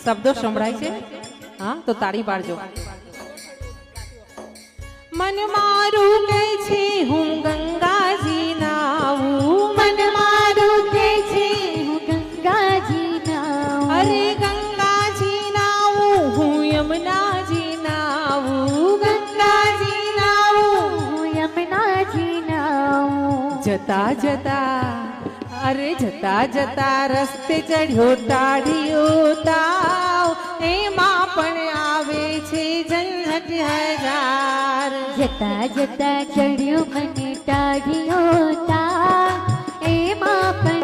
શબ્દો સંભળાય છે? હા, તો તાળી પાડજો. મન મારું કહે છે હું ગંગાજી નાવું, મન મારું કે છે હું ગંગાજી નાવું, અરે ગંગાજી નાવું હું યમુનાજી નાવું, ગંગાજી નાવું હું યમુનાજી નાવું. જતા જતા, અરે જતા જતા રસ્તે ચડ્યો ટાઢિયો તાવ, એમાં પણ આવે છે જન્નત હજાર. જતા જતા ચડ્યો મને ટાઢિયો તાવ, એમાં પણ